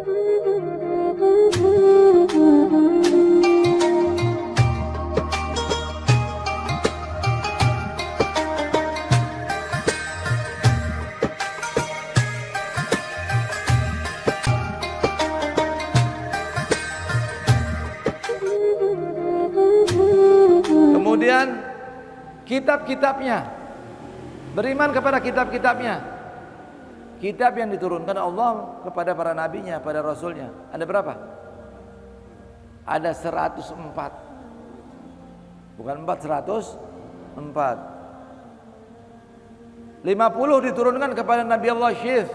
Kemudian kitab-kitabnya, beriman kepada kitab-kitabnya. Kitab yang diturunkan Allah kepada para nabinya, pada rasulnya. Ada berapa? Ada 104. Bukan 4, 104. 50 diturunkan kepada Nabi Allah Syith.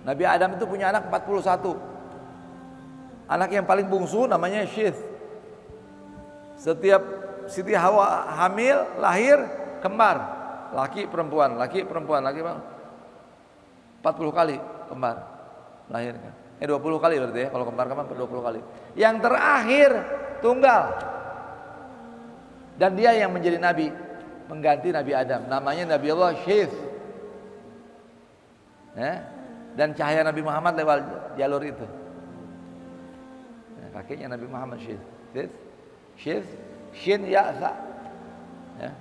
Nabi Adam itu punya anak 41. Anak yang paling bungsu namanya Syith. Setiap Siti Hawa hamil, lahir kembar, laki perempuan, laki perempuan, laki perempuan. 40 kali kembar lahirnya. 20 kali berarti ya, kalau kembar-kembar 20 kali. Yang terakhir tunggal. Dan dia yang menjadi nabi, mengganti Nabi Adam. Namanya Nabi Allah Syith. Ya. Dan cahaya Nabi Muhammad lewat jalur itu. Ya, kakeknya Nabi Muhammad Syith. Syith, Shin Ya Sa. Ya.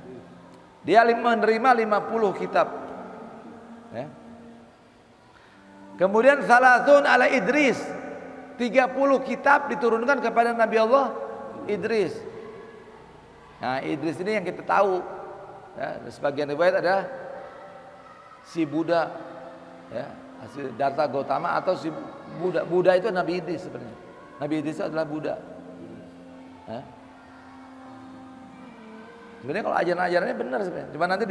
Dia menerima 50 kitab. Ya. Kemudian Salatun ala Idris, 30 kitab diturunkan kepada Nabi Allah Idris. Nah, Idris ini yang kita tahu. Ya, sebagian riwayat ada si Buddha, ya, si Darta Gautama atau si Buddha. Buddha itu Nabi Idris sebenarnya. Nabi Idris itu adalah Buddha. Ya. Sebenarnya kalau ajaran-ajarannya benar sebenarnya. Cuma nanti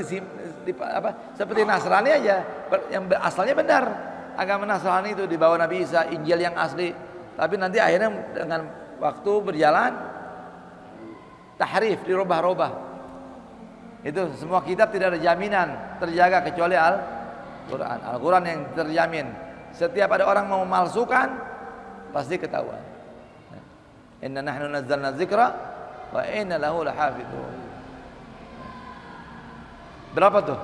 seperti Nasrani aja, yang asalnya benar. Agama Nasrani itu dibawa Nabi Isa, Injil yang asli. Tapi nanti akhirnya dengan waktu berjalan tahrif, dirubah-rubah. Itu semua kitab tidak ada jaminan terjaga kecuali Al-Quran. Al-Quran yang terjamin. Setiap ada orang mau memalsukan pasti ketahuan. Inna nahnu nazzalna dzikra wa inna lahu lahafidun. Berapa tuh?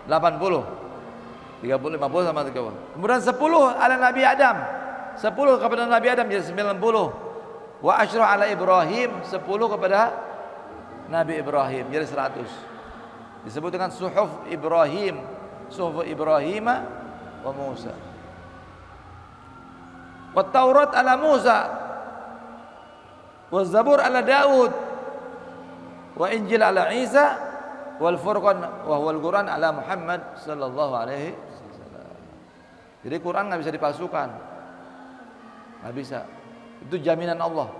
80. 30, 50 sama 30. Kemudian 10 ala Nabi Adam. 10 kepada Nabi Adam jadi 90. Wa asyra ala Ibrahim, 10 kepada Nabi Ibrahim jadi 100. Disebut dengan suhuf Ibrahim, suhuf Ibrahim wa Musa. Wa Taurat ala Musa. Wa Zabur ala Daud. Wa Injil ala Isa. Wal Furqan wa huwal Quran ala Muhammad sallallahu alaihi wasallam. Jadi Quran enggak bisa dipalsukan. Enggak bisa. Itu jaminan Allah.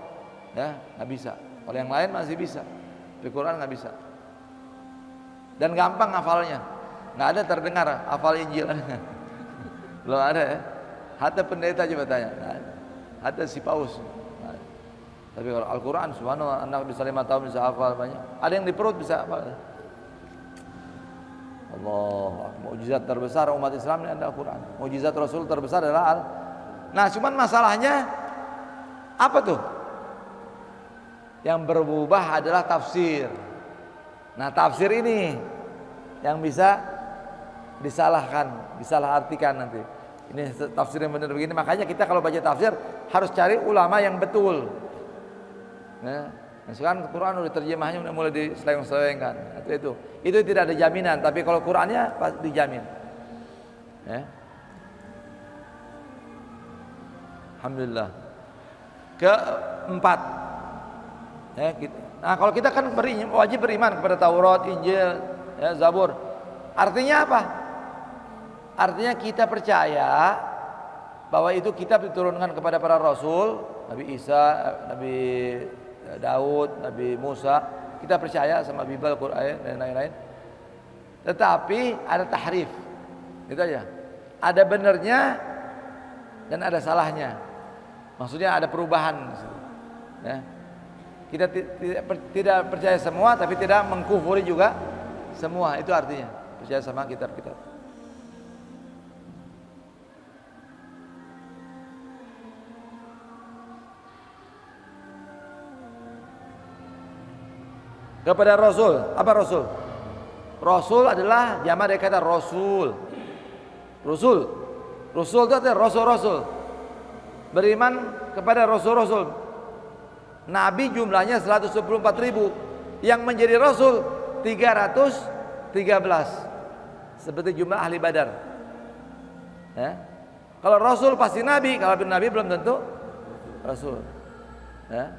Ya, enggak bisa. Kalau yang lain masih bisa. Tapi Quran enggak bisa. Dan gampang hafalnya. Enggak ada terdengar hafal Injil. Belum ada ya. Hatta pendeta coba tanya. Hatta si paus. Tapi kalau Al-Quran subhanallah, anak bisa 5 tahun bisa hafal banyak. Ada yang di perut bisa hafal. Allah, mukjizat terbesar umat Islam ini adalah Al-Quran. Mukjizat Rasul terbesar adalah Nah, cuman masalahnya apa tuh? Yang berubah adalah tafsir. Nah, tafsir ini yang bisa disalahkan, disalahartikan nanti. Ini tafsir yang benar begini. Makanya kita kalau baca tafsir harus cari ulama yang betul. Nah, sekarang Quran udah terjemahnya udah mulai diseleweng-selewengkan. Itu tidak ada jaminan. Tapi kalau Qurannya pasti dijamin. Ya. Alhamdulillah. Keempat. Ya, nah, kalau kita kan wajib beriman kepada Taurat, Injil, ya, Zabur. Artinya apa? Artinya kita percaya bahwa itu kitab diturunkan kepada para rasul, Nabi Isa, Nabi Daud, Nabi Musa. Kita percaya sama Bible, Quran dan lain-lain. Tetapi ada tahrif. Gitu aja. Ada benarnya dan ada salahnya. Maksudnya ada perubahan. Ya. Kita tidak percaya semua, tapi tidak mengkufuri juga semua. Itu artinya percaya sama kitab-kitab. Kepada Rasul, apa Rasul? Rasul adalah jamak dari kata Rasul. Rasul itu artinya Rasul-Rasul. beriman kepada rasul-rasul. Nabi jumlahnya 124.000, yang menjadi rasul 313, seperti jumlah ahli Badar. Ya. Kalau rasul pasti nabi, kalau nabi belum tentu rasul. Ya.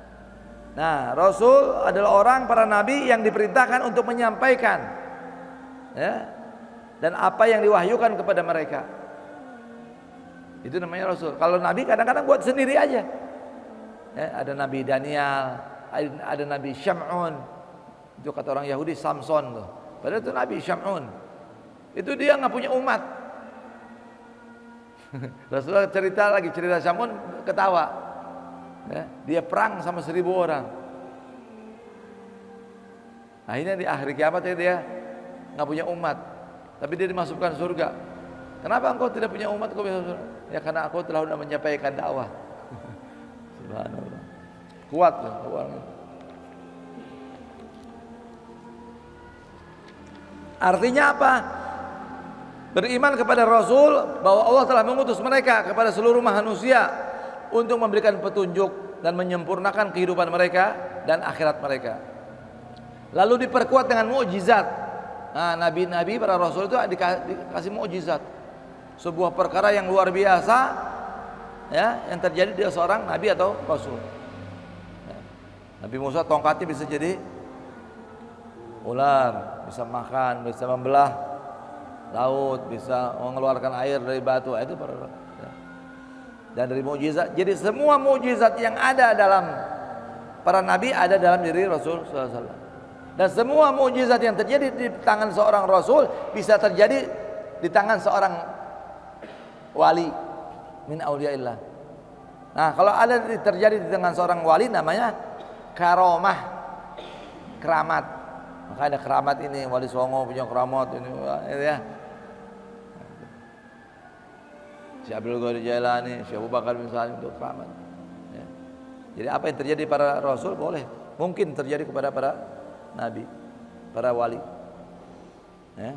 Nah, rasul adalah orang, para nabi yang diperintahkan untuk menyampaikan, ya, dan apa yang diwahyukan kepada mereka. Itu namanya rasul. Kalau nabi kadang-kadang buat sendiri aja. Ya, ada Nabi Daniel, ada Nabi Syam'un. Itu kata orang Yahudi Samson tuh. Padahal itu Nabi Syam'un. Itu dia nggak punya umat. Rasulullah cerita Syam'un, ketawa. Ya, dia perang sama 1.000 orang. Akhirnya di akhir kiamat dia nggak punya umat, tapi dia dimasukkan surga. Kenapa engkau tidak punya umat? Kau bisa surga? Ya karena aku telah menyampaikan dakwah. Subhanallah. Kuat tuh orang. Artinya apa? Beriman kepada Rasul bahwa Allah telah mengutus mereka kepada seluruh manusia untuk memberikan petunjuk dan menyempurnakan kehidupan mereka dan akhirat mereka. Lalu diperkuat dengan mukjizat. Nah, nabi-nabi, para rasul itu dikasih mukjizat. Sebuah perkara yang luar biasa, ya, yang terjadi dia seorang nabi atau rasul. Ya. Nabi Musa tongkatnya bisa jadi ular, bisa makan, bisa membelah laut, bisa mengeluarkan air dari batu. Itu para, ya. Dan dari mukjizat. Jadi semua mukjizat yang ada dalam para nabi ada dalam diri Rasul sallallahu alaihi wasallam. Dan semua mukjizat yang terjadi di tangan seorang rasul bisa terjadi di tangan seorang wali min auliyaillah. Nah, kalau ada terjadi di tangan seorang wali namanya karomah, keramat. Maka ada keramat ini, Wali Songo punya keramat ini, ya. Si Abdul Qadir Jailani, si Abu Bakar bin Salim itu keramat. Ya. Jadi apa yang terjadi para rasul boleh, mungkin terjadi kepada para nabi, para wali. Ya.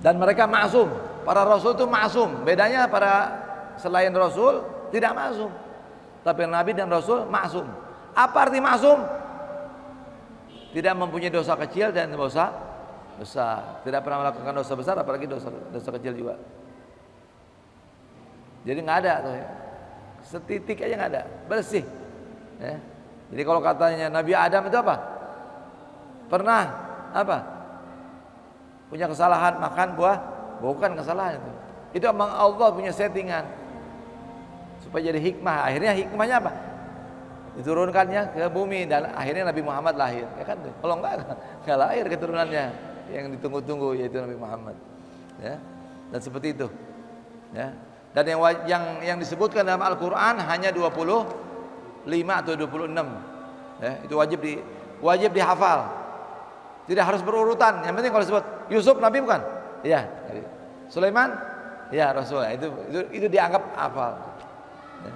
Dan mereka maksum. Para rasul itu maksum. Bedanya para selain rasul tidak maksum. Tapi nabi dan rasul maksum. Apa arti maksum? Tidak mempunyai dosa kecil dan dosa besar. Tidak pernah melakukan dosa besar, apalagi dosa kecil juga. Jadi nggak ada tuh, ya. Setitik aja nggak ada, bersih. Ya. Jadi kalau katanya Nabi Adam itu apa? Pernah apa? Punya kesalahan makan buah, bukan kesalahan itu. Itu memang Allah punya settingan supaya jadi hikmah. Akhirnya hikmahnya apa? Diturunkannya ke bumi dan akhirnya Nabi Muhammad lahir. Ya kan? Kalau enggak lahir keturunannya yang ditunggu-tunggu, yaitu Nabi Muhammad. Ya. Dan seperti itu. Ya. Dan yang disebutkan dalam Al-Qur'an hanya 25 atau 26. Ya, itu wajib dihafal. Tidak harus berurutan. Yang penting kalau disebut Yusuf nabi bukan? Iya. Sulaiman? Ya, Rasul. Itu dianggap hafal. Ya.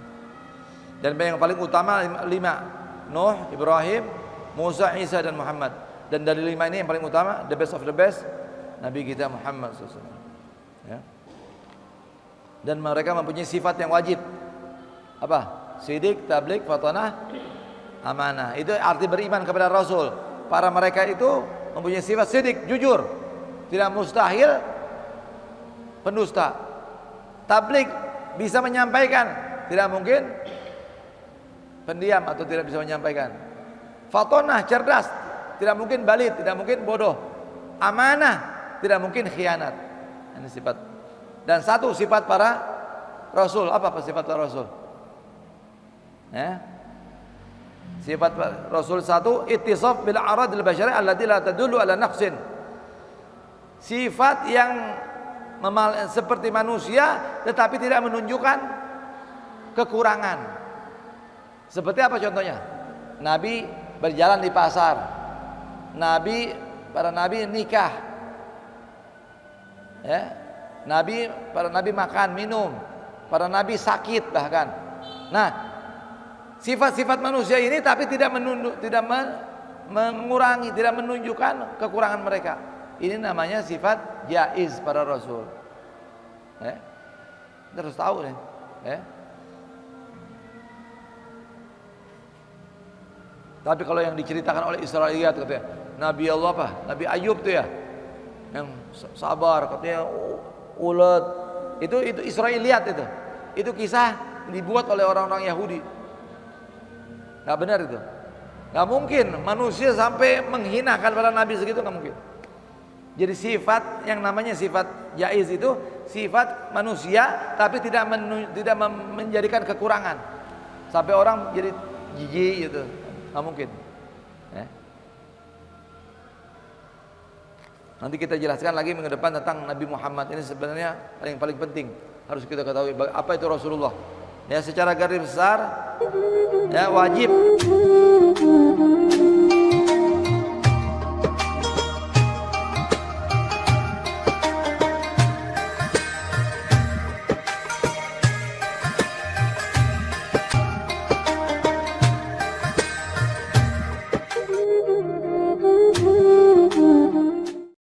Dan yang paling utama 5. Nuh, Ibrahim, Musa, Isa dan Muhammad. Dan dari 5 ini yang paling utama, the best of the best, Nabi kita Muhammad SAW. Ya. Dan mereka mempunyai sifat yang wajib. Apa? Sidik, tabligh, fatanah, amanah. Itu arti beriman kepada Rasul. Para mereka itu mempunyai sifat sidik, jujur, tidak mustahil pendusta. Tabligh, bisa menyampaikan, tidak mungkin pendiam atau tidak bisa menyampaikan. Fatanah, cerdas, tidak mungkin balit, tidak mungkin bodoh. Amanah, tidak mungkin khianat. Ini sifat. Dan satu sifat para Rasul. Apa sifat para Rasul? Ya. Sifat Rasul satu, ittisaf bil aradil basyari allati la tadullu ala naqsin. Sifat yang seperti manusia tetapi tidak menunjukkan kekurangan. Seperti apa contohnya? Nabi berjalan di pasar. Para nabi nikah. Ya. Para nabi makan, minum. Para nabi sakit bahkan. Nah, sifat-sifat manusia ini tapi tidak mengurangi, tidak menunjukkan kekurangan mereka. ini namanya sifat jaiz pada Rasul. Kita harus tahu nih. Tapi kalau yang diceritakan oleh Israiliyat katanya, Nabi Allah apa? Nabi Ayub tuh ya, yang sabar katanya, ulet. Itu Israiliyat itu. Itu kisah dibuat oleh orang-orang Yahudi. Nggak benar itu. Nggak mungkin manusia sampai menghinakan para nabi segitu, nggak mungkin. Jadi sifat yang namanya sifat jaiz itu sifat manusia, tapi tidak menjadikan kekurangan sampai orang jadi jijik gitu. Nggak mungkin. Nanti kita jelaskan lagi minggu depan tentang Nabi Muhammad. Ini sebenarnya paling penting, harus kita ketahui apa itu Rasulullah. Ya, secara garis besar ya wajib